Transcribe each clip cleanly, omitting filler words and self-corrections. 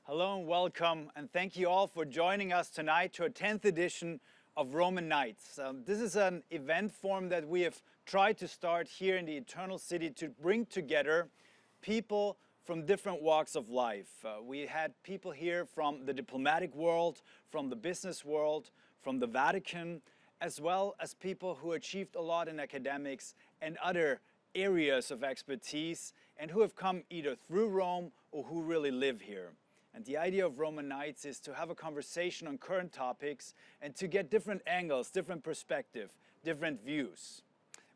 Hello and welcome, and thank you all for joining us tonight to our 10th edition of Roman Nights. This is an event form that we have tried to start here in the Eternal City to bring together people from different walks of life. We had people here from the diplomatic world, from the business world, from the Vatican, as well as people who achieved a lot in academics and other areas of expertise, and who have come either through Rome or who really live here. And the idea of Roman Nights is to have a conversation on current topics and to get different angles, different perspective, different views.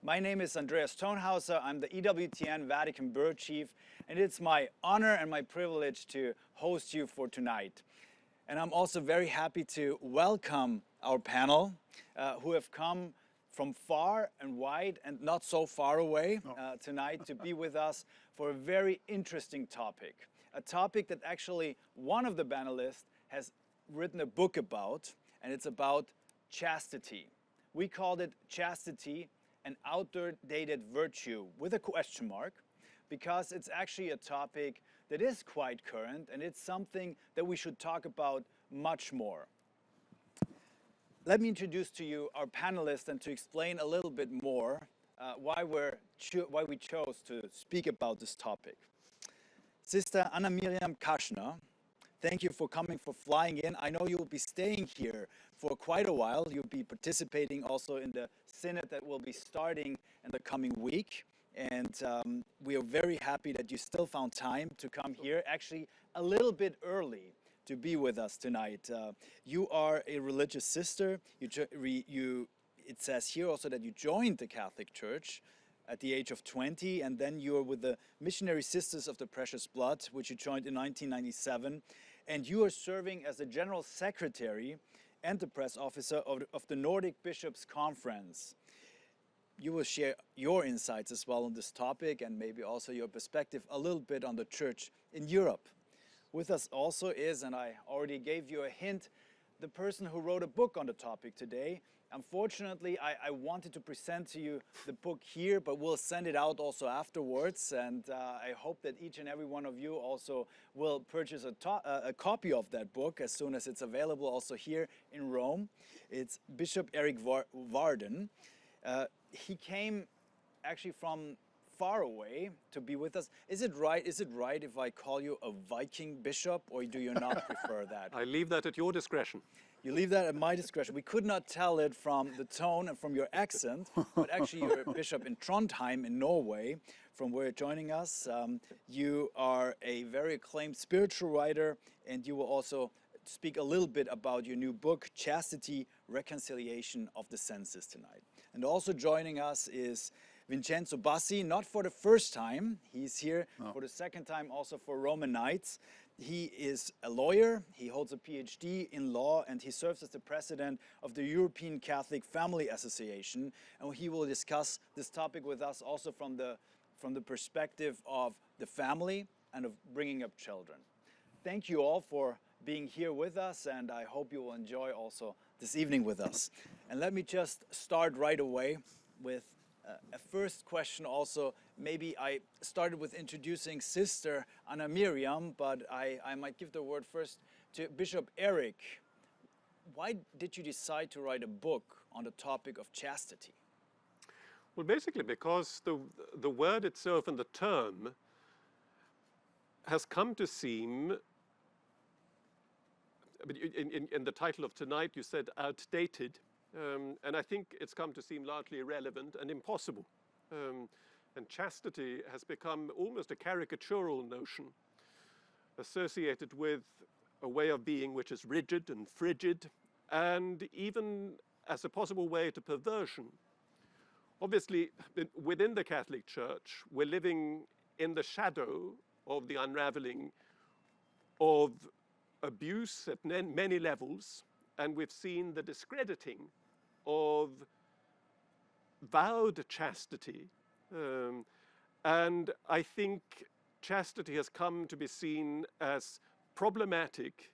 My name is Andreas Tonhauser. I'm the EWTN Vatican Bureau Chief, and it's my honor and my privilege to host you for tonight. And I'm also very happy to welcome our panel, who have come from far and wide and not so far away tonight to be with us for a very interesting topic. A topic that actually one of the panelists has written a book about, and it's about chastity. We called it Chastity, an outdated virtue, with a question mark, because it's actually a topic that is quite current, and it's something that we should talk about much more. Let me introduce to you our panelists and to explain a little bit more why we chose to speak about this topic. Sister Mirijam Kaschner, thank you for coming, for flying in. I know you'll be staying here for quite a while. You'll be participating also in the synod that will be starting in the coming week. And we are very happy that you still found time to come here, actually a little bit early, to be with us tonight. You are a religious sister. It says here also that you joined the Catholic Church at the age of 20, and then you are with the Missionary Sisters of the Precious Blood, which you joined in 1997, and you are serving as the General Secretary and the Press Officer of the Nordic Bishops Conference. You will share your insights as well on this topic, and maybe also your perspective a little bit on the Church in Europe. With us also is, and I already gave you a hint, the person who wrote a book on the topic today. Unfortunately, I wanted to present to you the book here, but we'll send it out also afterwards, and I hope that each and every one of you also will purchase a copy of that book as soon as it's available also here in Rome. It's Bishop Erik Varden. He came actually from far away to be with us. Is it right if I call you a Viking bishop, or do you not prefer that? I leave that at your discretion. You leave that at my discretion. We could not tell it from the tone and from your accent, but actually you're a bishop in Trondheim in Norway, from where you're joining us. You are a very acclaimed spiritual writer, and you will also speak a little bit about your new book, Chastity, Reconciliation of the Senses, tonight. And also joining us is Vincenzo Bassi, not for the first time. He's here for the second time also for Roman Nights. He is a lawyer, he holds a PhD in law, and he serves as the president of the European Catholic Family Association. And he will discuss this topic with us also from the perspective of the family and of bringing up children. Thank you all for being here with us, and I hope you will enjoy also this evening with us. And let me just start right away with a first question also. Maybe I started with introducing Sister Mirijam, but I might give the word first to Bishop Erik. Why did you decide to write a book on the topic of chastity? Well, basically because the word itself and the term has come to seem, in the title of tonight you said outdated, and I think it's come to seem largely irrelevant and impossible. And chastity has become almost a caricatural notion associated with a way of being which is rigid and frigid, and even as a possible way to perversion. Obviously, within the Catholic Church, we're living in the shadow of the unraveling of abuse at many levels, and we've seen the discrediting of vowed chastity, and I think chastity has come to be seen as problematic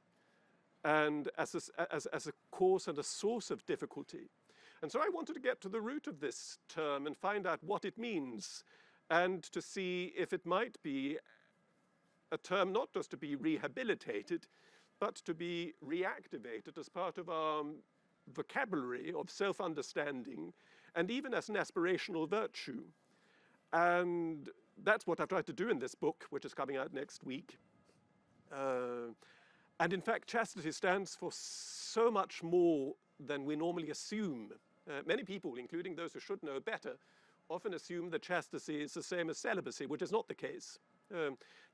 and as a cause and a source of difficulty. And so I wanted to get to the root of this term and find out what it means, and to see if it might be a term not just to be rehabilitated, but to be reactivated as part of our vocabulary of self-understanding and even as an aspirational virtue. And that's what I've tried to do in this book, which is coming out next week. And in fact, chastity stands for so much more than we normally assume. Many people, including those who should know better, often assume that chastity is the same as celibacy, which is not the case.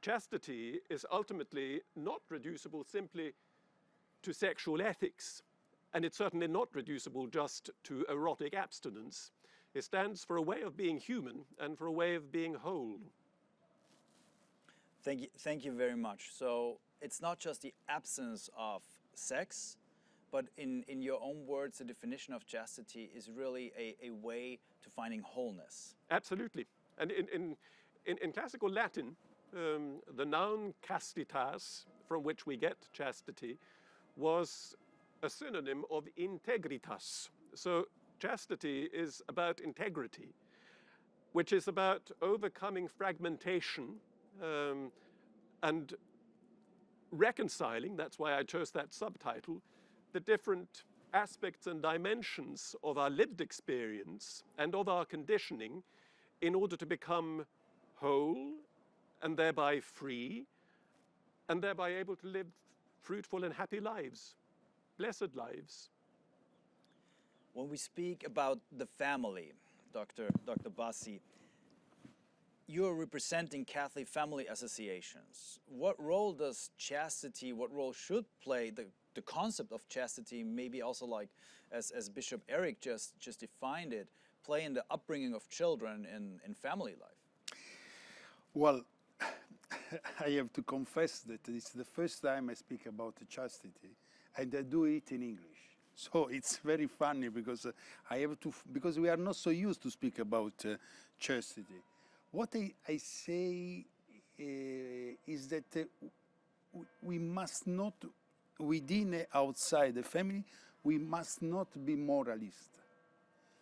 Chastity is ultimately not reducible simply to sexual ethics, and it's certainly not reducible just to erotic abstinence. It stands for a way of being human and for a way of being whole. Thank you very much. So it's not just the absence of sex, but in your own words, the definition of chastity is really a way to finding wholeness. Absolutely. And in classical Latin, the noun castitas, from which we get chastity, was a synonym of integritas. So chastity is about integrity, which is about overcoming fragmentation and reconciling, that's why I chose that subtitle, the different aspects and dimensions of our lived experience and of our conditioning in order to become whole and thereby free and thereby able to live fruitful and happy lives, blessed lives. When we speak about the family, Dr. Bassi, you're representing Catholic family associations. What role does chastity, what role should play the concept of chastity, maybe also like as Bishop Erik just defined it, play in the upbringing of children in family life? Well, I have to confess that it's the first time I speak about chastity, and I do it in English. So it's very funny because I have to, because we are not so used to speak about chastity. What I say is that we must not, within outside the family, we must not be moralist.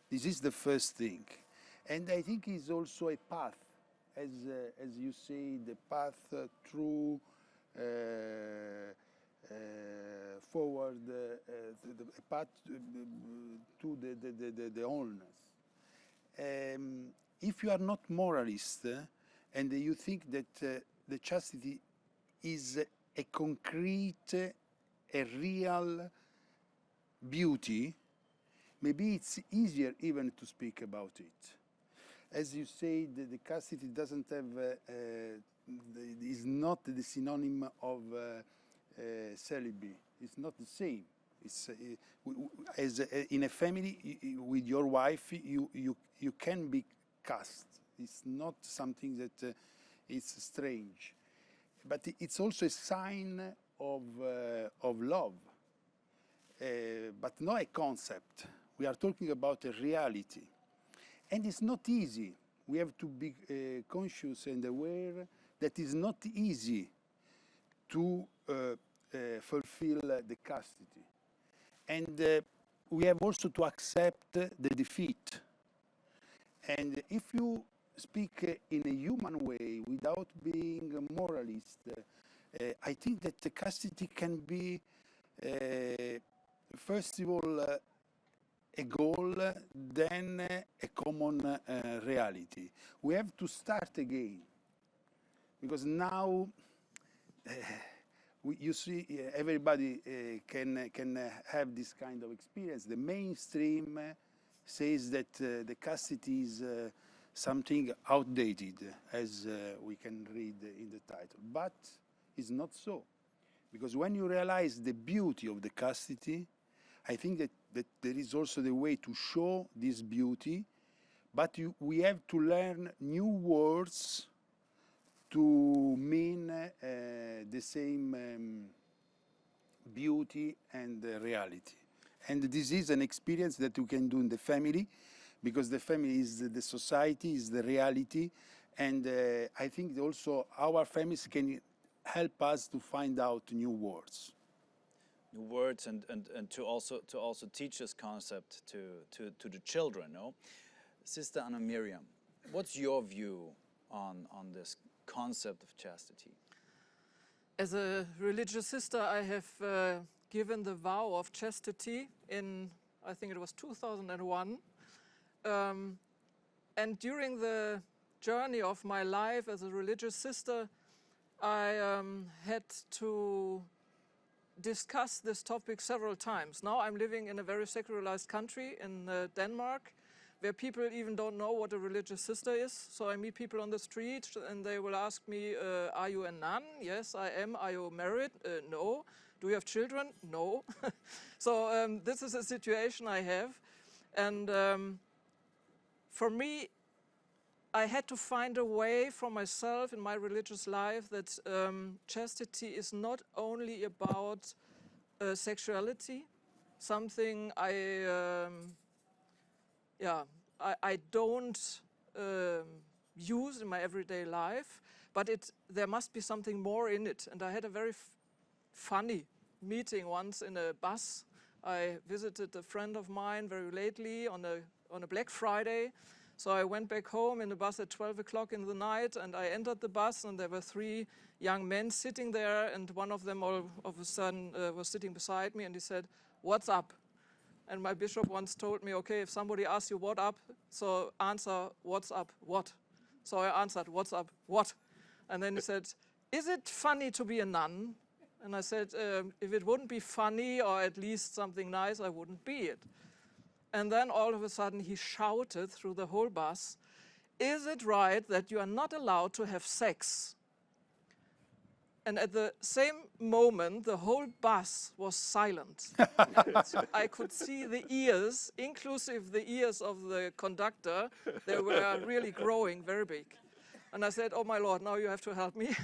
This is the first thing. And I think it's also a path, as you say, the path through forward, the path to the wholeness. If you are not moralist and you think that the chastity is a concrete, a real beauty, maybe it's easier even to speak about it. As you say, the chastity doesn't have, is not the synonym of celibacy. It's not the same. It's as in a family with your wife, you can be caste. It's not something that is strange, but it's also a sign of love, but not a concept. We are talking about a reality, and it's not easy. We have to be conscious and aware that it's not easy to fulfill the chastity. And we have also to accept the defeat. And if you speak in a human way without being a moralist, I think that the chastity can be, first of all, a goal, then a common reality. We have to start again, because now you see everybody can have this kind of experience. The mainstream says that the chastity is something outdated, as we can read in the title, but it's not so, because when you realize the beauty of the chastity, I think that there is also the way to show this beauty, but we have to learn new words to mean the same beauty and reality. And this is an experience that we can do in the family, because the family is the society, is the reality, and I think also our families can help us to find out new words. New words and to also teach this concept to the children, no? Sister Anna Mirijam, what's your view on this concept of chastity? As a religious sister, I have given the vow of chastity in, I think it was 2001. And during the journey of my life as a religious sister, I had to discuss this topic several times. Now I'm living in a very secularized country in Denmark, where people even don't know what a religious sister is. So I meet people on the street and they will ask me, are you a nun? Yes, I am. Are you married? No. Do you have children? No. So this is a situation I have. And for me, I had to find a way for myself in my religious life that chastity is not only about sexuality, something I don't use in my everyday life, but there must be something more in it. And I had a very funny meeting once in a bus. I visited a friend of mine very lately on a Black Friday. So I went back home in the bus at 12 o'clock in the night, and I entered the bus, and there were 3 young men sitting there, and one of them all of a sudden was sitting beside me, and he said, "What's up?" And my bishop once told me, okay, if somebody asks you what up, so answer, "What's up, what?" So I answered, "What's up, what?" And then he said, "Is it funny to be a nun?" And I said, if it wouldn't be funny or at least something nice, I wouldn't be it. And then all of a sudden he shouted through the whole bus, "Is it right that you are not allowed to have sex?" And at the same moment, the whole bus was silent. I could see the ears, inclusive the ears of the conductor, they were really growing very big. And I said, "Oh my Lord, now you have to help me."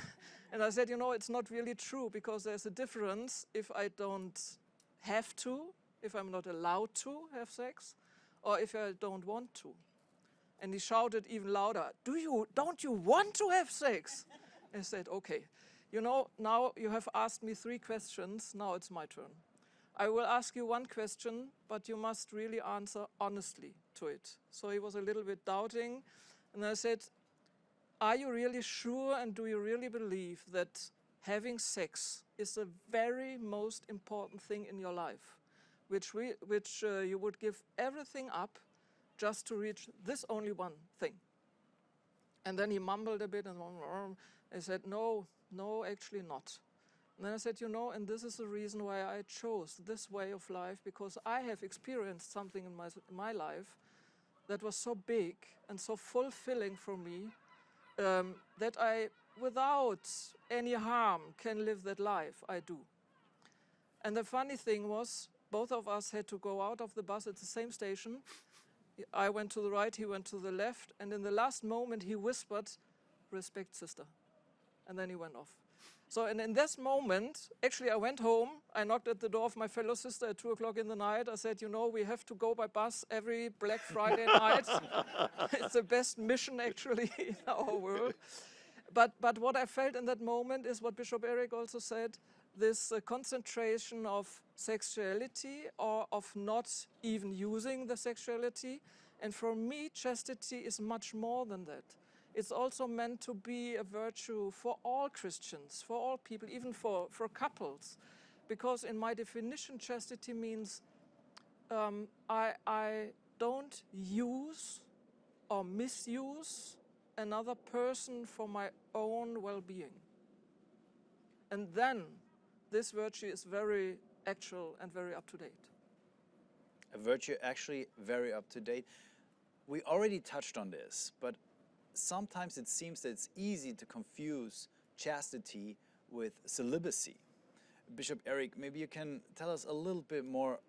And I said, it's not really true, because there's a difference if I don't have to, if I'm not allowed to have sex, or if I don't want to. And he shouted even louder, "Don't you want to have sex?" And I said, "Okay, now you have asked me 3 questions, now it's my turn. I will ask you 1 question, but you must really answer honestly to it." So he was a little bit doubting, and I said, "Are you really sure, and do you really believe that having sex is the very most important thing in your life, which you would give everything up just to reach this only one thing?" And then he mumbled a bit and I said, no, actually not. And then I said, and this is the reason why I chose this way of life, because I have experienced something in my life that was so big and so fulfilling for me, that I, without any harm, can live that life I do. And the funny thing was, both of us had to go out of the bus at the same station. I went to the right, he went to the left, and in the last moment he whispered, "Respect, sister." And then he went off. So, and in this moment, actually I went home, I knocked at the door of my fellow sister at 2 o'clock in the night. I said, we have to go by bus every Black Friday night. It's the best mission actually in our world. But what I felt in that moment is what Bishop Erik also said, this concentration of sexuality or of not even using the sexuality. And for me, chastity is much more than that. It's also meant to be a virtue for all Christians, for all people, even for couples. Because in my definition, chastity means I don't use or misuse another person for my own well-being. And then this virtue is very actual and very up-to-date. A virtue actually very up-to-date. We already touched on this, but sometimes it seems that it's easy to confuse chastity with celibacy. Bishop Erik, maybe you can tell us a little bit more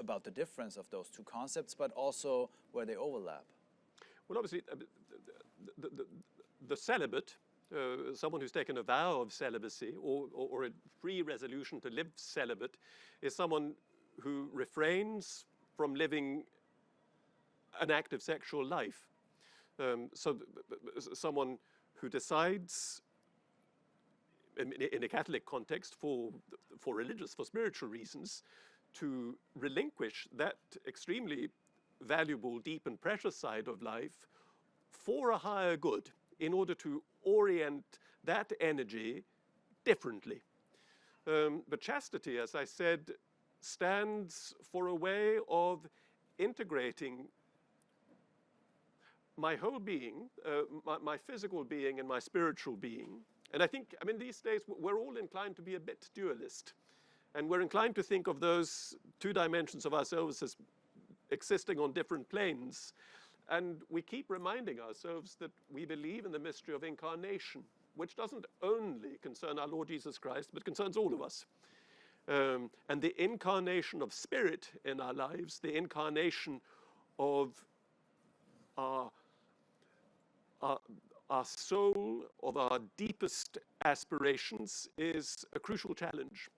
about the difference of those 2 concepts, but also where they overlap. Well, obviously, the celibate, someone who's taken a vow of celibacy or a free resolution to live celibate, is someone who refrains from living an active sexual life. Someone who decides, in a Catholic context, for spiritual reasons, to relinquish that extremely valuable, deep and precious side of life for a higher good, in order to orient that energy differently. But chastity, as I said, stands for a way of integrating my whole being, my physical being and my spiritual being. And I think, I mean, these days we're all inclined to be a bit dualist. And we're inclined to think of those two dimensions of ourselves as existing on different planes. And we keep reminding ourselves that we believe in the mystery of incarnation, which doesn't only concern our Lord Jesus Christ, but concerns all of us. And the incarnation of spirit in our lives, the incarnation of our soul, of our deepest aspirations, is a crucial challenge.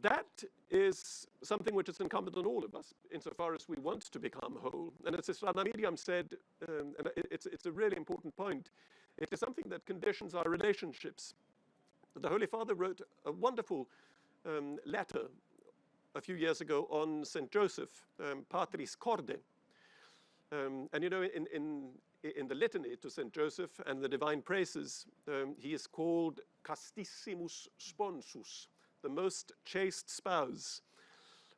That is something which is incumbent on all of us, insofar as we want to become whole. And as Sister Mirijam said, and it's a really important point, it is something that conditions our relationships. The Holy Father wrote a wonderful letter a few years ago on St. Joseph, Patris Corde. And you know, in the litany to St. Joseph and the divine praises, he is called Castissimus Sponsus, the most chaste spouse.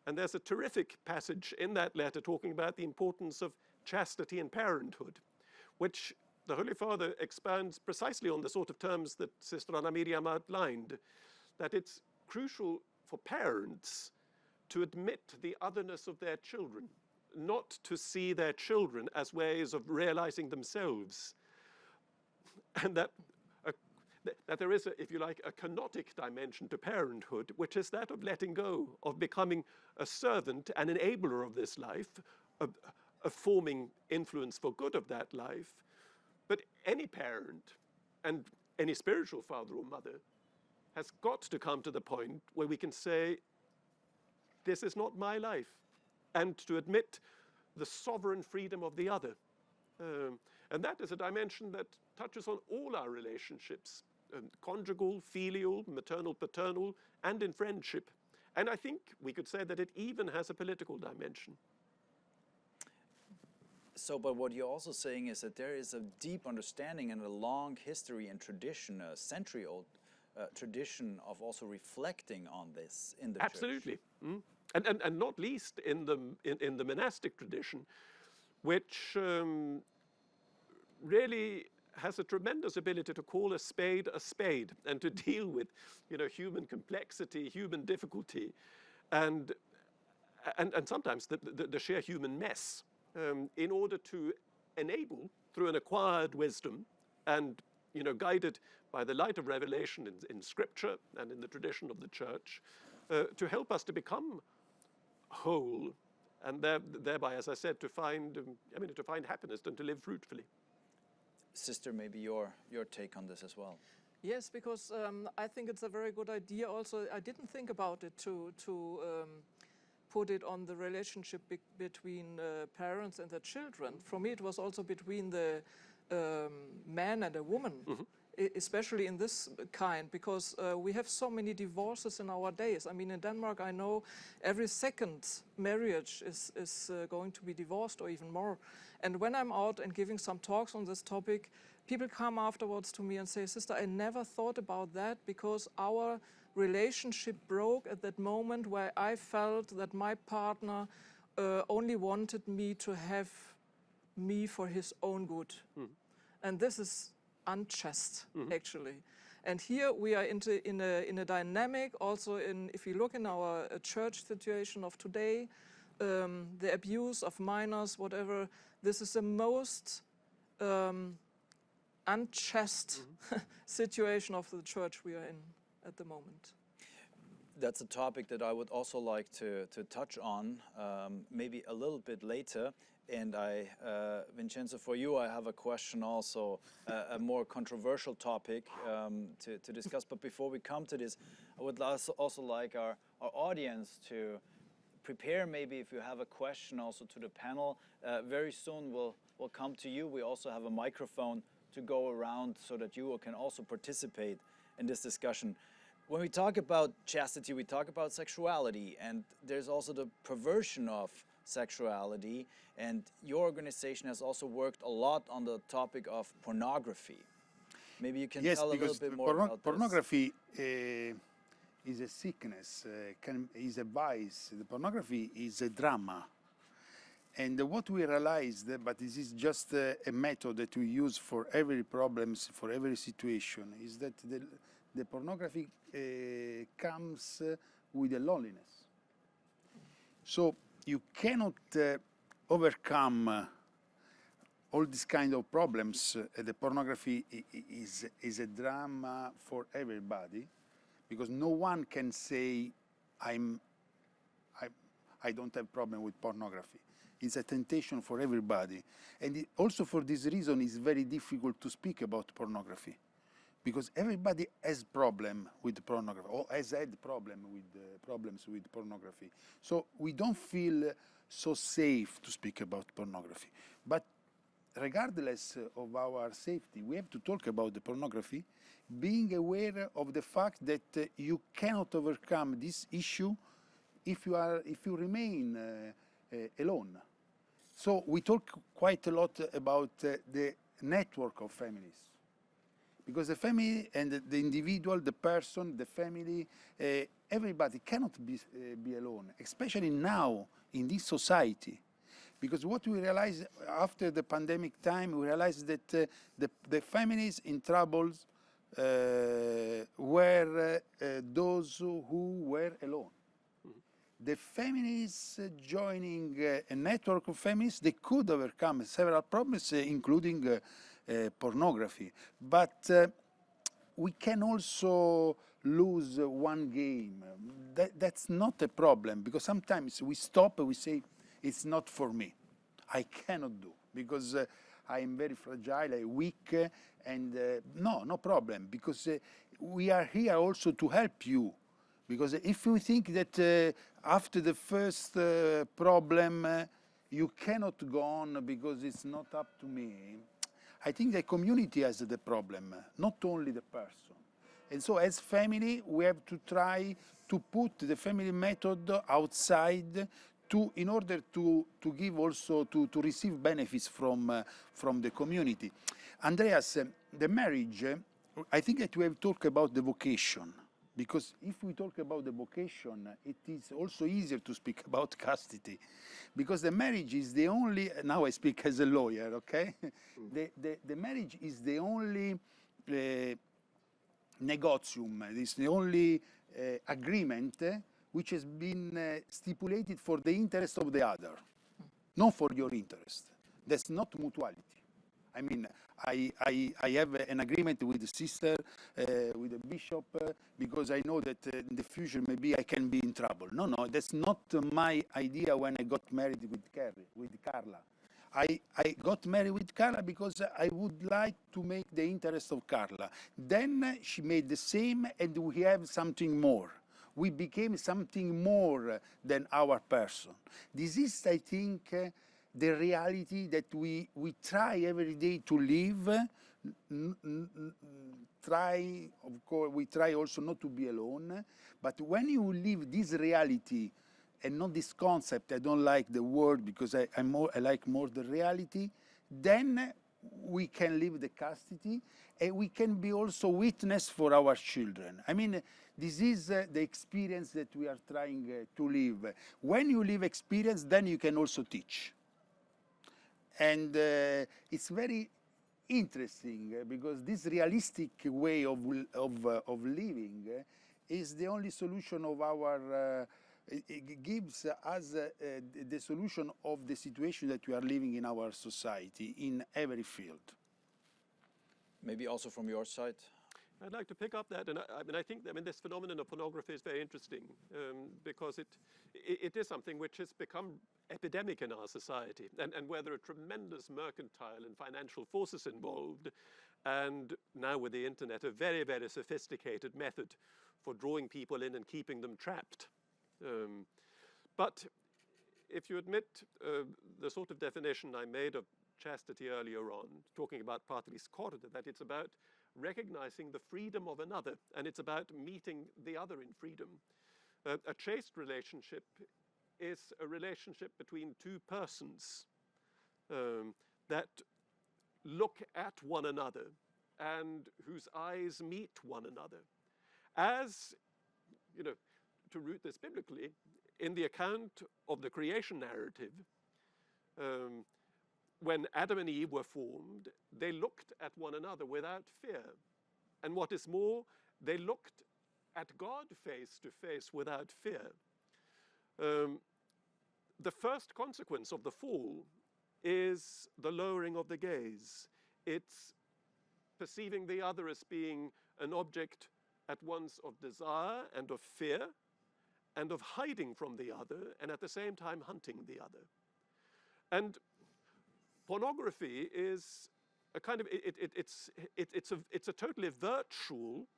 And there's a terrific passage in that letter talking about the importance of chastity in parenthood, which the Holy Father expounds precisely on the sort of terms that Sister Anna Mirijam outlined, that it's crucial for parents to admit the otherness of their children, not to see their children as ways of realizing themselves, and that there is, if you like, a kenotic dimension to parenthood, which is that of letting go, of becoming a servant, an enabler of this life, a forming influence for good of that life. But any parent and any spiritual father or mother has got to come to the point where we can say, this is not my life, and to admit the sovereign freedom of the other. And that is a dimension that touches on all our relationships, conjugal, filial, maternal, paternal, and in friendship. And I think we could say that it even has a political dimension. So, but what you're also saying is that there is a deep understanding and a long history and tradition, a century-old tradition of also reflecting on this in the Absolutely. church. And not least in the monastic tradition, which really has a tremendous ability to call a spade and to deal with, you know, human complexity, human difficulty, and sometimes the sheer human mess, in order to enable, through an acquired wisdom and, you know, guided by the light of revelation in Scripture and in the tradition of the Church, to help us to become whole, and thereby, as I said, to find happiness and to live fruitfully. Sister, maybe your take on this as well. Yes, because I think it's a very good idea. Also, I didn't think about it to put it on the relationship between parents and their children. For me, it was also between the man and a woman, especially in this kind, because we have so many divorces in our days. I mean, in Denmark, I know every second marriage is going to be divorced or even more. And when I'm out and giving some talks on this topic, people come afterwards to me and say, Sister, I never thought about that, because our relationship broke at that moment where I felt that my partner only wanted me to have me for his own good. And this is unchaste, actually. And here we are in a dynamic, also if you look in our church situation of today, the abuse of minors, whatever, this is the most unchaste situation of the church we are in at the moment. That's a topic that I would also like to touch on, maybe a little bit later. And Vincenzo, for you, I have a question also, a more controversial topic to discuss. But before we come to this, I would also like our audience to prepare, maybe if you have a question also to the panel. Very soon we'll come to you. We also have a microphone to go around so that you can also participate in this discussion. When we talk about chastity, we talk about sexuality, and there's also the perversion of sexuality, and your organization has also worked a lot on the topic of pornography. Maybe you can Yes, tell a little because bit more about this. pornography is a sickness, is a vice. The pornography is a drama. And what we realized, but this is just a method that we use for every problems, for every situation, is that the pornography comes with a loneliness. So you cannot overcome all these kind of problems. The pornography is a drama for everybody, because no one can say I don't have problem with pornography. It's a temptation for everybody. And also for this reason, it's very difficult to speak about pornography, because everybody has problem with pornography, or has had problems with pornography. So we don't feel so safe to speak about pornography. But regardless of our safety, we have to talk about the pornography, being aware of the fact that you cannot overcome this issue if you remain alone. So we talk quite a lot about the network of families, because the family and the individual, the person, the family, everybody cannot be alone, especially now in this society. Because what we realized after the pandemic time, we realized that the families in troubles were those who were alone. The families joining a network of families, they could overcome several problems, including pornography. But we can also lose one game. That's not a problem, because sometimes we stop and we say, it's not for me. I cannot do, because I am very fragile, I'm weak, and no problem, because we are here also to help you. Because if you think that after the first problem you cannot go on because it's not up to me, I think the community has the problem, not only the person. And so as family, we have to try to put the family method outside in order to give also, to receive benefits from the community. Andreas, the marriage, I think that we have talked about the vocation. Because if we talk about the vocation, it is also easier to speak about chastity. Because the marriage is the only, now I speak as a lawyer, okay? The marriage is the only negotium, it's the only agreement which has been stipulated for the interest of the other, not for your interest. That's not mutuality. I mean, I have an agreement with the sister, with the bishop, because I know that in the future maybe I can be in trouble. No, that's not my idea when I got married with Carla. I got married with Carla because I would like to make the interest of Carla. Then she made the same, and we have something more. We became something more than our person. This is, I think, the reality that we try every day to live. Of course, we try also not to be alone. But when you live this reality and not this concept, I don't like the word because I like more the reality, then we can live the chastity, and we can be also witness for our children. I mean, this is the experience that we are trying to live. When you live experience, then you can also teach. And it's very interesting because this realistic way of living is the only solution of our, it gives us the solution of the situation that we are living in our society in every field. Maybe also from your side. I'd like to pick up that, and I think this phenomenon of pornography is very interesting because it is something which has become epidemic in our society, and where there are tremendous mercantile and financial forces involved, and now with the internet, a very, very sophisticated method for drawing people in and keeping them trapped. But if you admit the sort of definition I made of chastity earlier on, talking about patris corde, that it's about recognizing the freedom of another, and it's about meeting the other in freedom. A chaste relationship is a relationship between two persons that look at one another and whose eyes meet one another. As, you know, to root this biblically, in the account of the creation narrative, when Adam and Eve were formed, they looked at one another without fear. And what is more, they looked at God face to face without fear. The first consequence of the fall is the lowering of the gaze. It's perceiving the other as being an object at once of desire and of fear, and of hiding from the other, and at the same time hunting the other. And pornography is a kind of, it's a totally virtual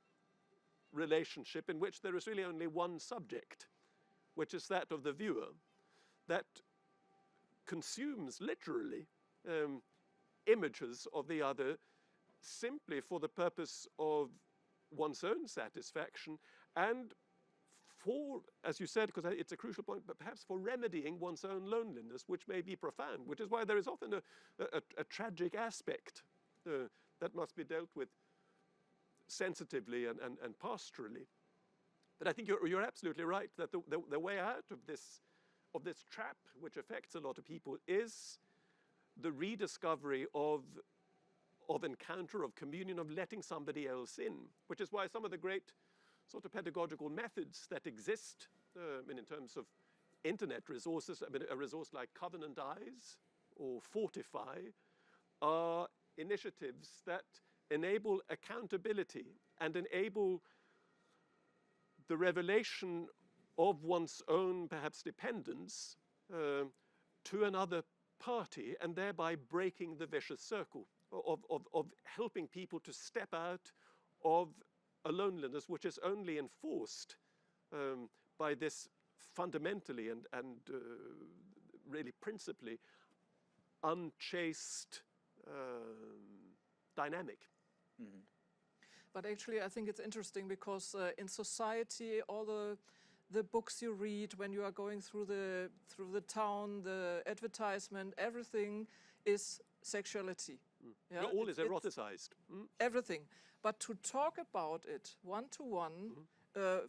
relationship in which there is really only one subject, which is that of the viewer, that consumes literally images of the other simply for the purpose of one's own satisfaction and for, as you said, because it's a crucial point, but perhaps for remedying one's own loneliness, which may be profound, which is why there is often a tragic aspect that must be dealt with sensitively and pastorally. But I think you're absolutely right that the way out of this trap, which affects a lot of people, is the rediscovery of encounter, of communion, of letting somebody else in, which is why some of the great sort of pedagogical methods that exist, in terms of internet resources, a resource like Covenant Eyes or Fortify, are initiatives that enable accountability and enable the revelation of one's own, perhaps, dependence to another party, and thereby breaking the vicious circle of helping people to step out of a loneliness which is only enforced by this fundamentally and really principally unchaste dynamic. Mm-hmm. But actually, I think it's interesting because in society, all the books you read when you are going through the town, the advertisement, everything is sexuality. Mm. Yeah? All is eroticized. Everything. But to talk about it one-to-one,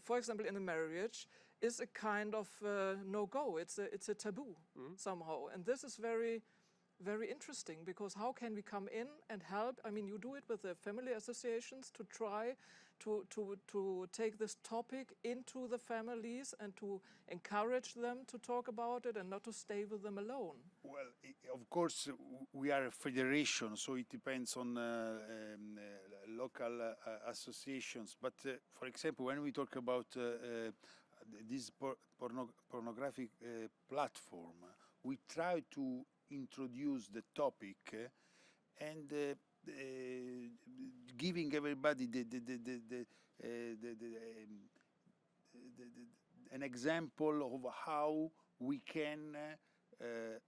for example, in a marriage, is a kind of no-go. It's a taboo somehow. And this is very, very interesting, because how can we come in and help? I mean, you do it with the family associations to try to take this topic into the families and to encourage them to talk about it and not to stay with them alone. Well, of course, we are a federation, so it depends on local associations. But for example, when we talk about this pornographic platform, we try to introduce the topic and giving everybody an example of how we can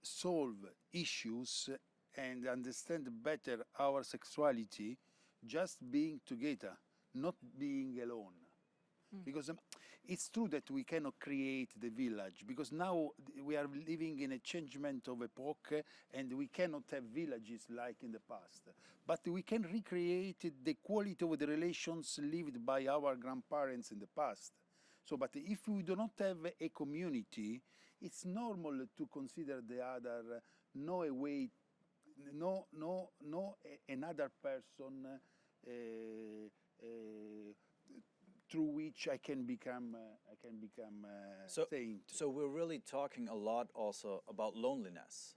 solve issues and understand better our sexuality just being together, not being alone. Because it's true that we cannot create the village, because now we are living in a changement of epoch and we cannot have villages like in the past. But we can recreate the quality of the relations lived by our grandparents in the past. So, but if we do not have a community, it's normal to consider the other another person through which I can become saint. So we're really talking a lot also about loneliness,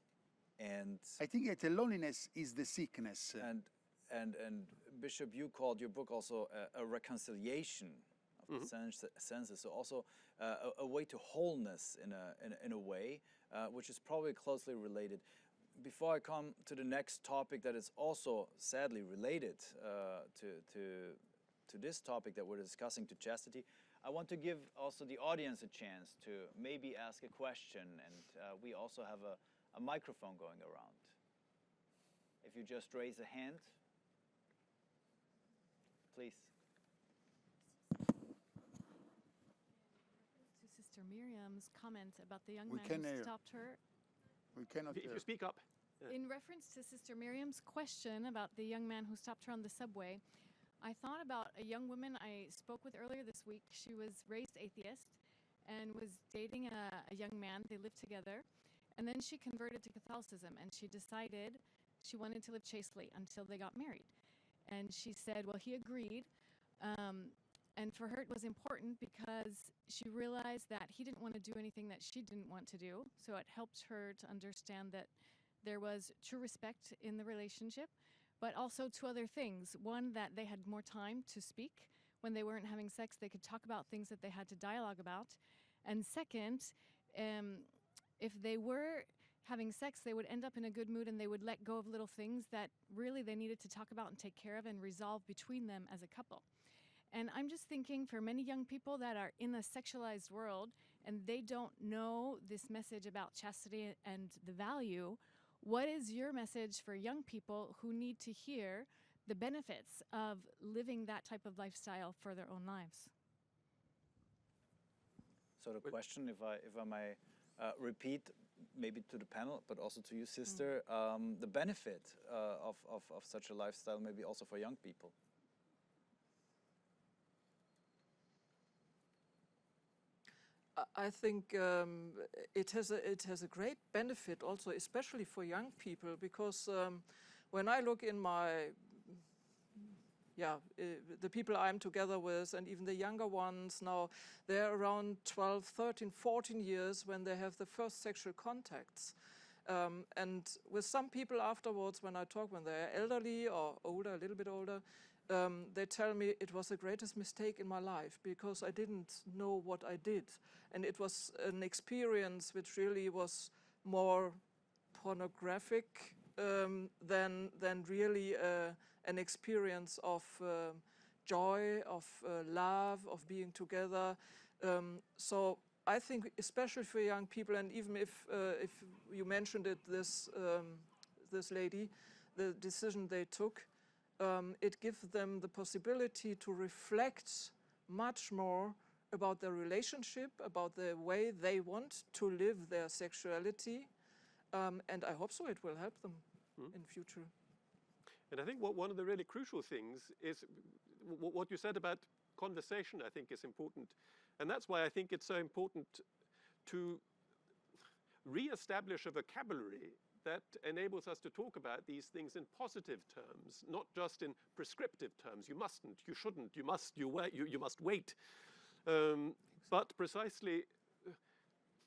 and I think that the loneliness is the sickness. And Bishop, you called your book also a reconciliation of the senses. So also a way to wholeness in a way, which is probably closely related. Before I come to the next topic that is also sadly related to this topic that we're discussing, to chastity, I want to give also the audience a chance to maybe ask a question, and we also have a microphone going around. If you just raise a hand, please. To Sister Mirijam's comment about the young man who stopped her. We cannot If you speak up. In reference to Sister Miriam's question about the young man who stopped her on the subway, I thought about a young woman I spoke with earlier this week. She was raised atheist and was dating a young man. They lived together. And then she converted to Catholicism, and she decided she wanted to live chastely until they got married. And she said, well, he agreed. And for her, it was important because she realized that he didn't want to do anything that she didn't want to do. So it helped her to understand that there was true respect in the relationship, but also two other things. One, that they had more time to speak. When they weren't having sex, they could talk about things that they had to dialogue about. And second, if they were having sex, they would end up in a good mood and they would let go of little things that really they needed to talk about and take care of and resolve between them as a couple. And I'm just thinking for many young people that are in a sexualized world and they don't know this message about chastity and the value, what is your message for young people who need to hear the benefits of living that type of lifestyle for their own lives? So the question, if I may repeat, maybe to the panel, but also to you, Sister, the benefit of such a lifestyle, maybe also for young people. I think it has a great benefit also, especially for young people, because when I look in my the people I'm together with, and even the younger ones now, they're around 12, 13, 14 years when they have the first sexual contacts. And with some people afterwards, when I talk, when they're elderly or older, a little bit older, they tell me it was the greatest mistake in my life because I didn't know what I did. And it was an experience which really was more pornographic than really an experience of joy, of love, of being together. So I think, especially for young people, and even if you mentioned it, this lady, the decision they took, it gives them the possibility to reflect much more about their relationship, about the way they want to live their sexuality, and I hope so it will help them in future. And I think one of the really crucial things is what you said about conversation, I think is important. And that's why I think it's so important to re-establish a vocabulary that enables us to talk about these things in positive terms, not just in prescriptive terms. You mustn't, you shouldn't, you must, you must wait. But precisely,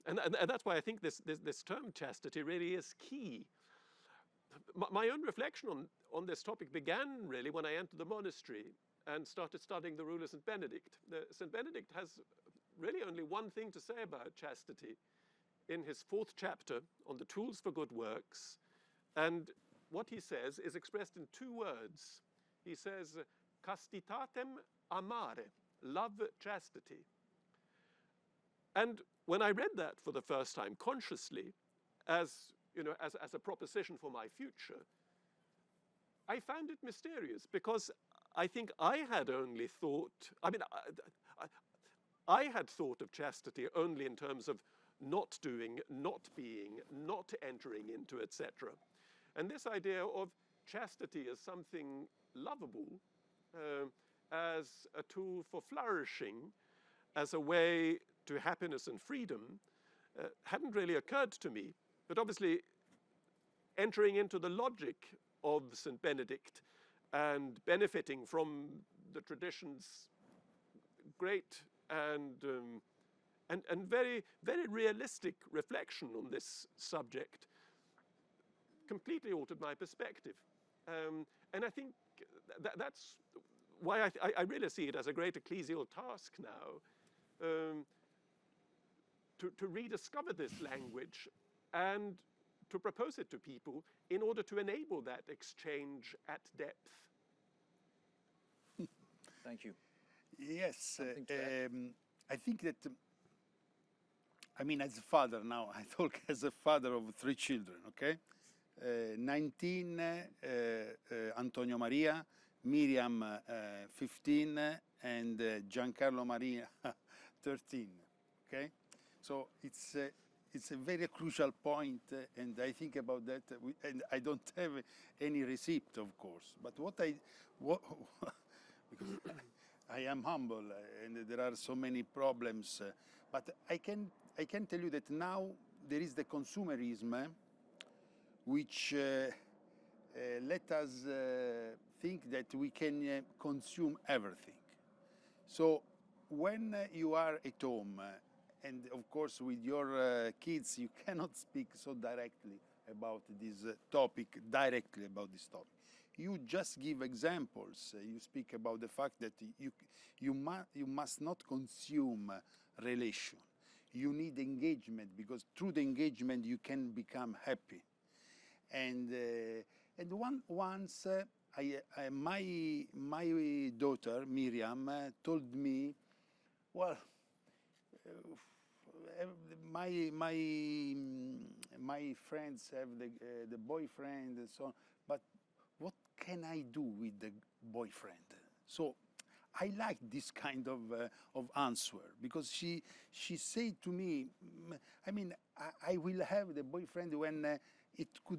and that's why I think this term chastity really is key. My own reflection on this topic began really when I entered the monastery and started studying the rule of St. Benedict. St. Benedict has really only one thing to say about chastity in his 4th chapter on the tools for good works. And what he says is expressed in 2 words. He says, castitatem amare, love chastity. And when I read that for the first time consciously, as a proposition for my future, I found it mysterious because I think I had only thought, I had thought of chastity only in terms of not doing, not being, not entering into, etc. And this idea of chastity as something lovable, as a tool for flourishing, as a way to happiness and freedom, hadn't really occurred to me. But obviously, entering into the logic of St. Benedict and benefiting from the tradition's great and very, very realistic reflection on this subject completely altered my perspective. And I think that's why I really see it as a great ecclesial task now to rediscover this language and to propose it to people in order to enable that exchange at depth. Thank you. Yes, I think that, as a father now, I talk as a father of 3 children, okay? 19, Antonio Maria, Miriam, 15, and Giancarlo Maria, 13, okay? So it's it's a very crucial point, and I think about that, and I don't have any receipt, of course. But because I am humble, and there are so many problems. But I can tell you that now there is the consumerism, which let us think that we can consume everything. So when you are at home, and of course with your kids, you cannot speak so directly about this topic, You just give examples. You speak about the fact that you must not consume relation. You need engagement, because through the engagement you can become happy. And once my daughter Mirijam told me, well, my friends have the boyfriend and so on, but what can I do with the boyfriend? So I like this kind of answer, because she said to me, I mean, I will have the boyfriend when it will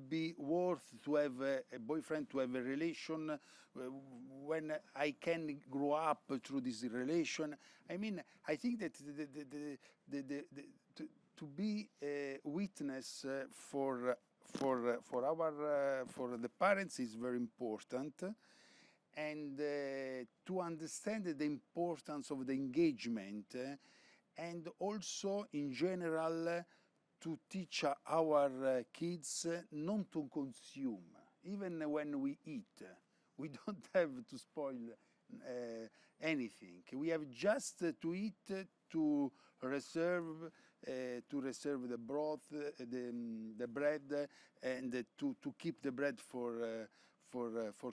be worth to have a boyfriend, to have a relation, when I can grow up through this relation. I mean, I think that to be a witness for the parents is very important, and to understand the importance of the engagement, and also in general to teach our kids not to consume, even when we eat. We don't have to spoil anything. We have just to eat, to reserve the broth, the bread, and to keep the bread for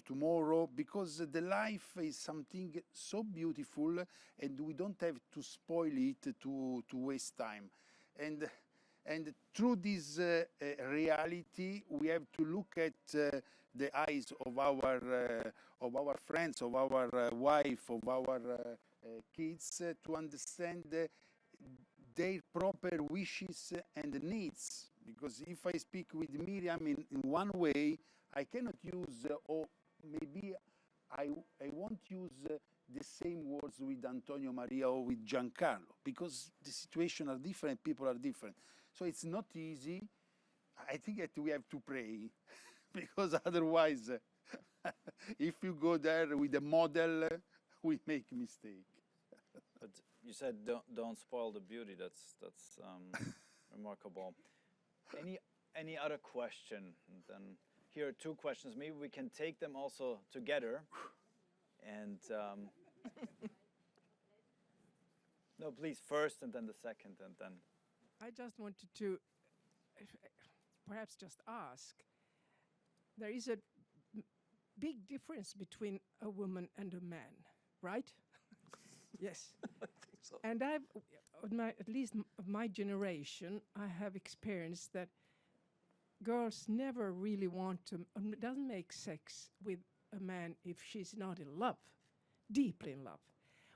tomorrow, because the life is something so beautiful, and we don't have to spoil it to waste time. And through this reality, we have to look at the eyes of our friends, of our wife, of our kids, to understand their proper wishes and needs. Because if I speak with Mirijam in one way, I cannot use, or maybe I won't use the same words with Antonio Maria or with Giancarlo, because the situations are different, people are different. So it's not easy. I think that we have to pray, because otherwise, if you go there with a model, we make mistake. But you said don't spoil the beauty. That's remarkable. Any other question? And then here are two questions. Maybe we can take them also together. And no, please, first, and then the second, and then. I just wanted to perhaps just ask, there is a big difference between a woman and a man, right? Yes. I think so. And at least of my generation, I have experienced that girls never really want to, doesn't make sex with a man if she's not in love, deeply in love.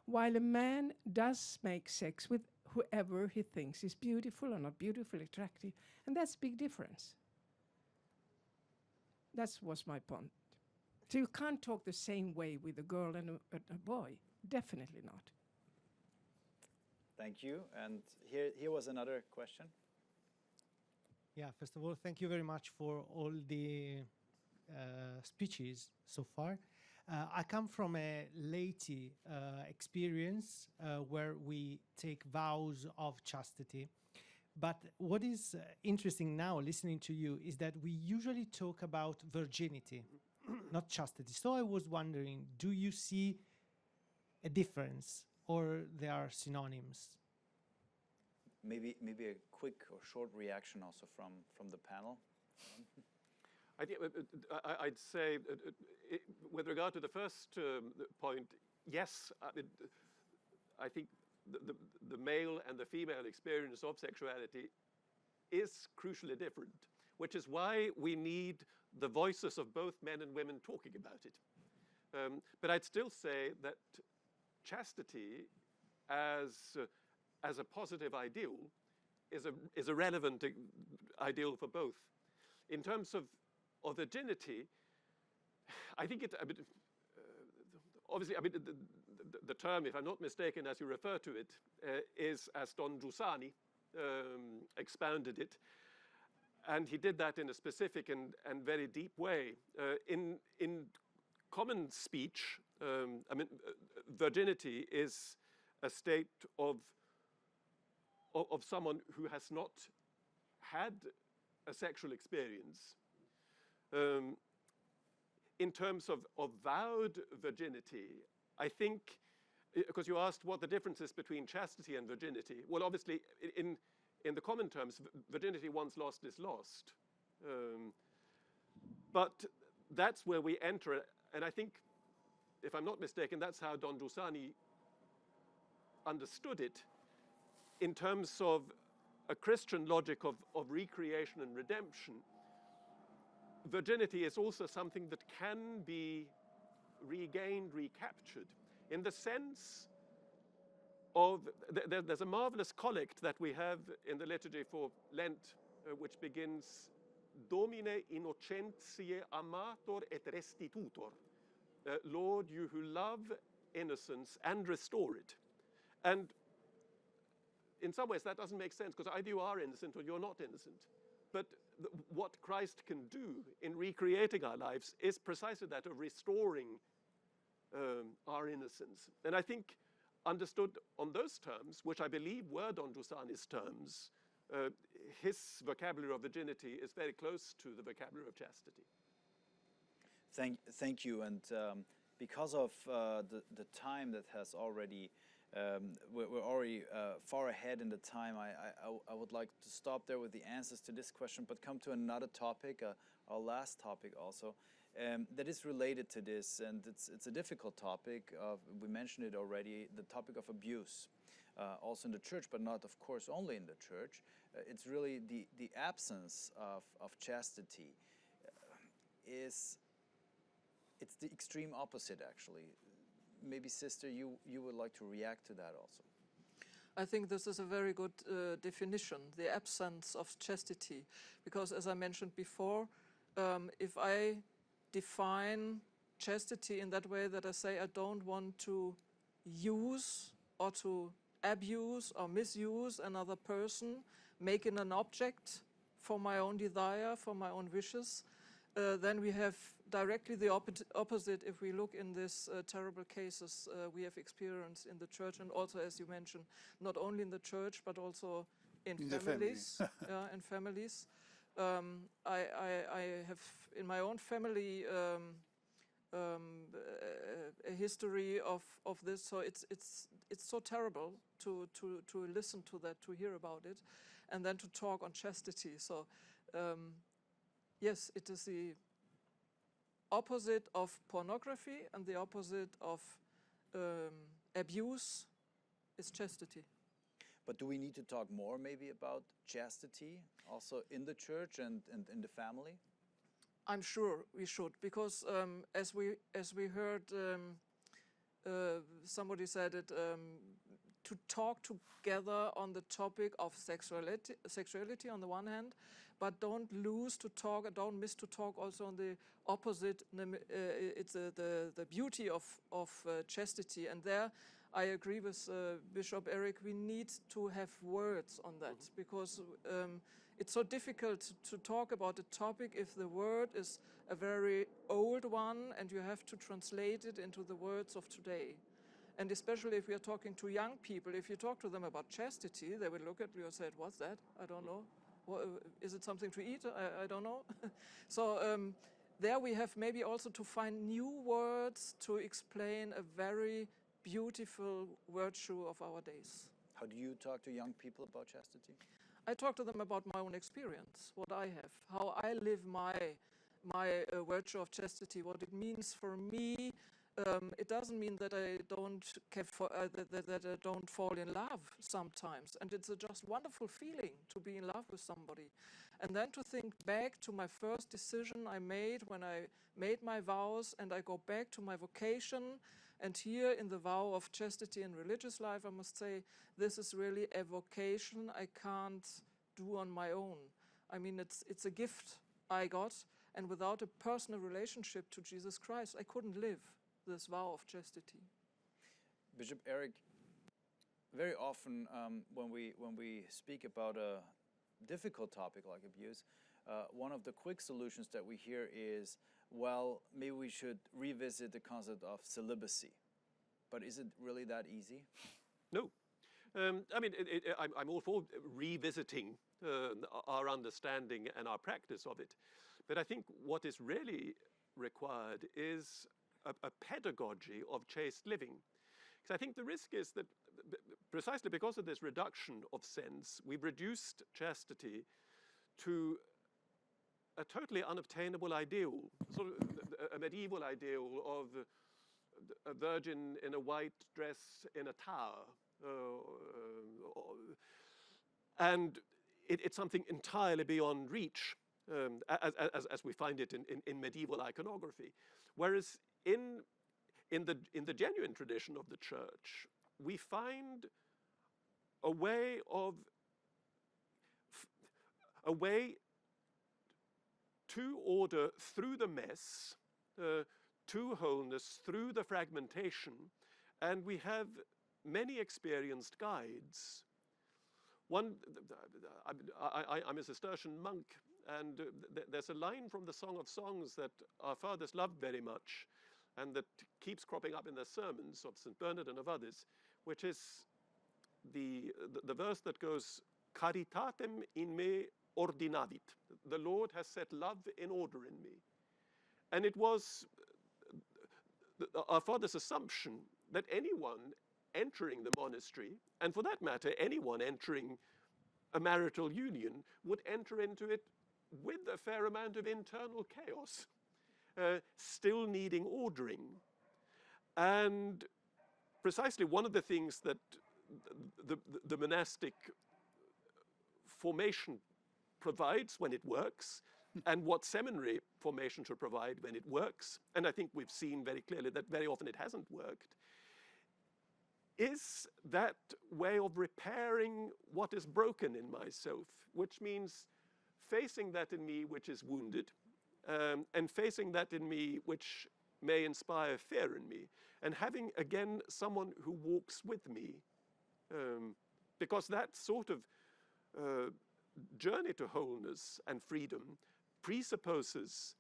While a man does make sex with whoever he thinks is beautiful or not beautiful, attractive, and that's a big difference. That was my point. So you can't talk the same way with a girl and a boy, definitely not. Thank you. And here was another question. Yeah, first of all, thank you very much for all the speeches so far. I come from a laity experience where we take vows of chastity. But what is interesting now, listening to you, is that we usually talk about virginity, not chastity. So I was wondering, do you see a difference, or they are synonyms? Maybe a quick or short reaction also from the panel. I'd say, with regard to the first point, yes, I think the male and the female experience of sexuality is crucially different, which is why we need the voices of both men and women talking about it. But I'd still say that chastity as as a positive ideal is a relevant ideal for both. In terms of virginity, I think it, obviously, I mean, the term, if I'm not mistaken, as you refer to it, is as Don Giussani expounded it. And he did that in a specific and very deep way. In common speech, I mean, virginity is a state of someone who has not had a sexual experience. In terms of vowed virginity, I think, because you asked what the difference is between chastity and virginity. Well, obviously, in the common terms, virginity once lost is lost. But that's where we enter, and I think, if I'm not mistaken, that's how Don Giussani understood it in terms of a Christian logic of recreation and redemption. Virginity is also something that can be regained, recaptured, in the sense of, there's a marvelous collect that we have in the liturgy for Lent, which begins, Domine innocentiae amator et restitutor. Lord, you who love innocence and restore it. And in some ways that doesn't make sense, because either you are innocent or you're not innocent. But what Christ can do in recreating our lives is precisely that, of restoring our innocence. And I think, understood on those terms, which I believe were Don Giussani's terms, his vocabulary of virginity is very close to the vocabulary of chastity. Thank you. And because of the time that has already, we're already far ahead in the time, I would like to stop there with the answers to this question, but come to another topic, our last topic also, that is related to this, and it's a difficult topic. We mentioned it already, the topic of abuse, also in the church, but not, of course, only in the church. It's really the absence of chastity. It's the extreme opposite, actually. Maybe, Sister, you would like to react to that also. I think this is a very good definition, the absence of chastity. Because as I mentioned before, if I define chastity in that way that I say I don't want to use or to abuse or misuse another person, making an object for my own desire, for my own wishes, then we have directly the opposite if we look in these terrible cases we have experienced in the church, and also, as you mentioned, not only in the church but also in families. In families. I have in my own family a history of this, so it's so terrible to listen to that, to hear about it, and then to talk on chastity. So yes, it is the opposite of pornography, and the opposite of abuse is chastity. But do we need to talk more maybe about chastity also in the church and in the family? I'm sure we should, because as we heard, somebody said it, to talk together on the topic of sexuality on the one hand, but don't miss to talk also on the opposite. It's the beauty of chastity, and there I agree with Bishop Erik. We need to have words on that, because it's so difficult to talk about a topic if the word is a very old one and you have to translate it into the words of today. And especially if we are talking to young people, if you talk to them about chastity, they will look at you and say, "What's that? I don't know. Is it something to eat? I don't know." So there we have maybe also to find new words to explain a very beautiful virtue of our days. How do you talk to young people about chastity? I talk to them about my own experience, what I have, how I live my virtue of chastity, what it means for me It doesn't mean that I don't that I don't fall in love sometimes, and it's a just wonderful feeling to be in love with somebody. And then to think back to my first decision I made when I made my vows, and I go back to my vocation. And here in the vow of chastity and religious life, I must say, this is really a vocation I can't do on my own. I mean, it's a gift I got, and without a personal relationship to Jesus Christ, I couldn't live this vow of chastity. Bishop Erik, very often when we speak about a difficult topic like abuse, one of the quick solutions that we hear is, well, maybe we should revisit the concept of celibacy. But is it really that easy? No. I mean, I'm all for revisiting our understanding and our practice of it. But I think what is really required is a pedagogy of chaste living. Because I think the risk is that precisely because of this reduction of sense, we've reduced chastity to a totally unobtainable ideal, sort of a medieval ideal of a virgin in a white dress in a tower. And it's something entirely beyond reach, as we find it in medieval iconography. Whereas in the genuine tradition of the Church, we find a way to order through the mess, to wholeness through the fragmentation, and we have many experienced guides. I'm a Cistercian monk, and there's a line from the Song of Songs that our fathers loved very much, and that keeps cropping up in their sermons of St. Bernard and of others, which is the verse that goes, "Caritatem in me ordinavit." The Lord has set love in order in me. And it was our father's assumption that anyone entering the monastery, and for that matter, anyone entering a marital union, would enter into it with a fair amount of internal chaos, still needing ordering. And precisely one of the things that the monastic formation provides when it works, and what seminary formation should provide when it works, and I think we've seen very clearly that very often it hasn't worked, is that way of repairing what is broken in myself, which means facing that in me which is wounded, and facing that in me which may inspire fear in me, and having again someone who walks with me, because that sort of journey to wholeness and freedom presupposes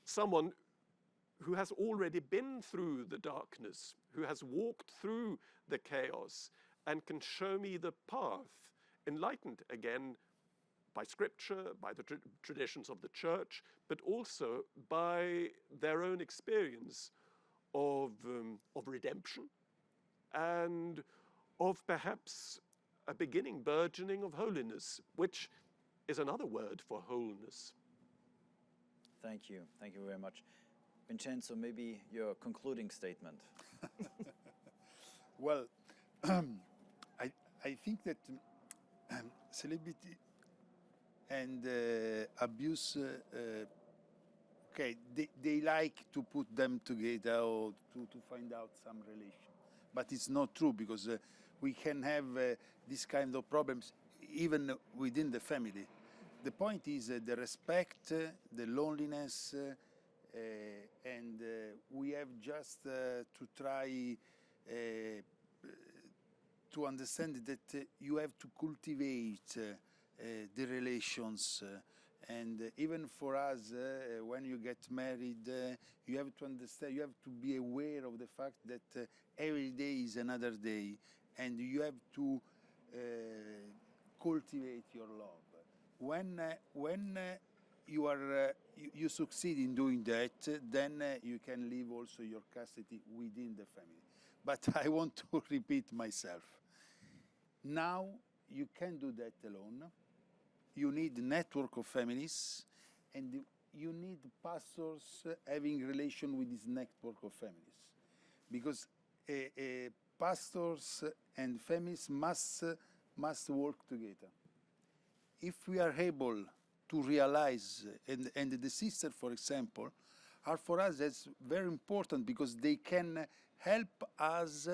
someone who has already been through the darkness, who has walked through the chaos, and can show me the path, enlightened again by scripture, by the traditions of the Church, but also by their own experience of redemption, and of perhaps a beginning burgeoning of holiness, which is another word for wholeness. Thank you. Thank you very much. Vincenzo, maybe your concluding statement. Well, I think that celibacy and abuse, okay, they like to put them together or to find out some relation. But it's not true, because we can have this kind of problems even within the family. The point is the respect, the loneliness, and we have just to try to understand that you have to cultivate the relations, and even for us, when you get married, you have to understand, you have to be aware of the fact that every day is another day, and you have to cultivate your love. When you succeed in doing that, then you can live also your chastity within the family. But I want to repeat myself. Now you can't do that alone. You need a network of families, and you need pastors having relation with this network of families, because pastors and families must work together. If we are able to realize, and the sisters, for example, are for us that's very important, because they can help us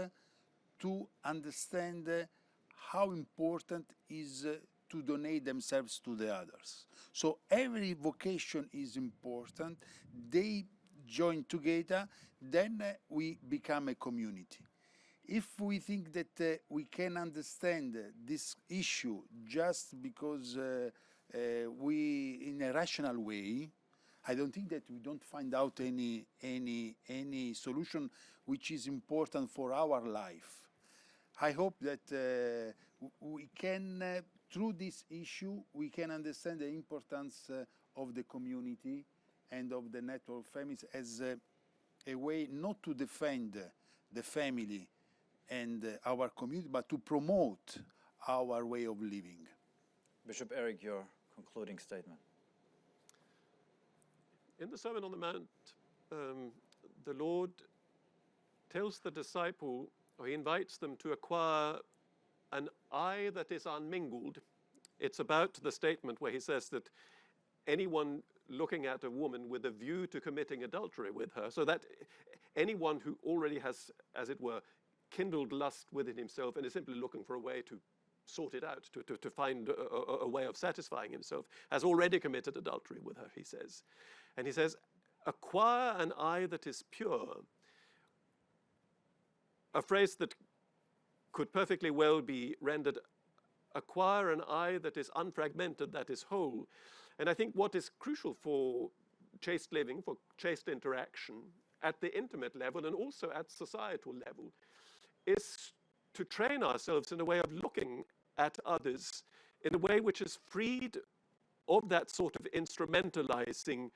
to understand how important is to donate themselves to the others. So every vocation is important. They join together, then we become a community. If we think that we can understand this issue just because we, in a rational way, I don't think that we don't find out any solution which is important for our life. I hope that we can, through this issue, we can understand the importance of the community and of the network of families as a way not to defend the family and our community, but to promote our way of living. Bishop Erik, your concluding statement. In the Sermon on the Mount, the Lord tells the disciple, or he invites them to acquire an eye that is unmingled. It's about the statement where he says that anyone looking at a woman with a view to committing adultery with her, so that anyone who already has, as it were, kindled lust within himself and is simply looking for a way to sort it out, to find a way of satisfying himself, has already committed adultery with her, he says. And he says, acquire an eye that is pure. A phrase that could perfectly well be rendered, acquire an eye that is unfragmented, that is whole. And I think what is crucial for chaste living, for chaste interaction, at the intimate level and also at societal level, is to train ourselves in a way of looking at others in a way which is freed of that sort of instrumentalizing,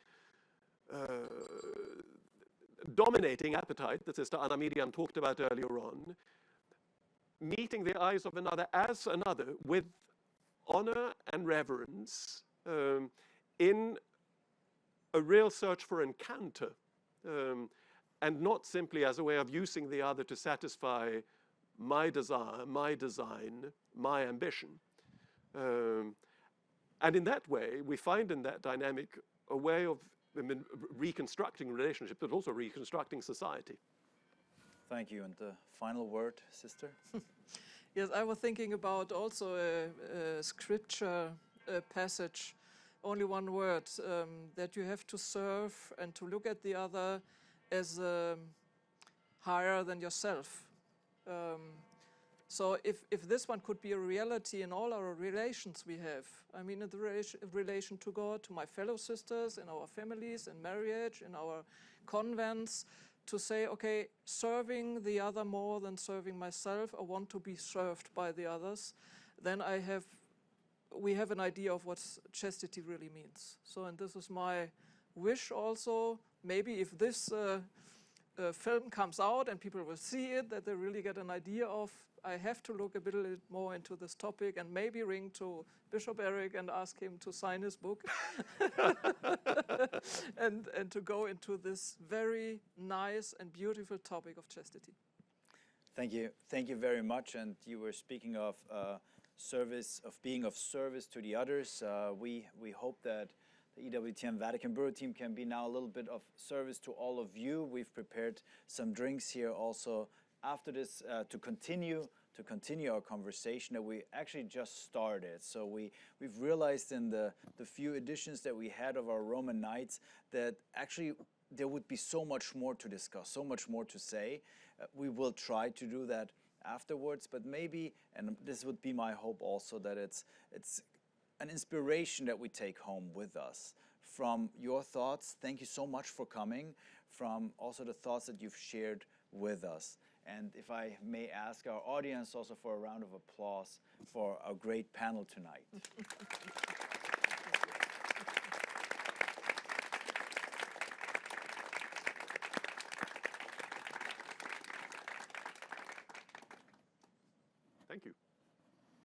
dominating appetite that Sister Anna Mirijam talked about earlier on, meeting the eyes of another as another with honor and reverence, in a real search for encounter, and not simply as a way of using the other to satisfy my desire, my design, my ambition. And in that way, we find in that dynamic a way of reconstructing relationships, but also reconstructing society. Thank you. And the final word, Sister? Yes, I was thinking about also a scripture passage, only one word, that you have to serve and to look at the other as higher than yourself. So if this one could be a reality in all our relations we have, I mean in the relation to God, to my fellow sisters, in our families, in marriage, in our convents, to say, okay, serving the other more than serving myself, I want to be served by the others, then we have an idea of what chastity really means. So, and this is my wish also, maybe if this film comes out and people will see it, that they really get an idea of, I have to look a bit more into this topic and maybe ring to Bishop Erik and ask him to sign his book and to go into this very nice and beautiful topic of chastity. Thank you. Thank you very much. And you were speaking of service, of being of service to the others. We hope that the EWTN Vatican Bureau team can be now a little bit of service to all of you. We've prepared some drinks here also after this to continue our conversation that we actually just started. So we've realized in the few editions that we had of our Roman Nights that actually there would be so much more to discuss, so much more to say. We will try to do that afterwards, but maybe, and this would be my hope also, that it's an inspiration that we take home with us from your thoughts. Thank you so much for coming, from also the thoughts that you've shared with us. And if I may ask our audience also for a round of applause for our great panel tonight.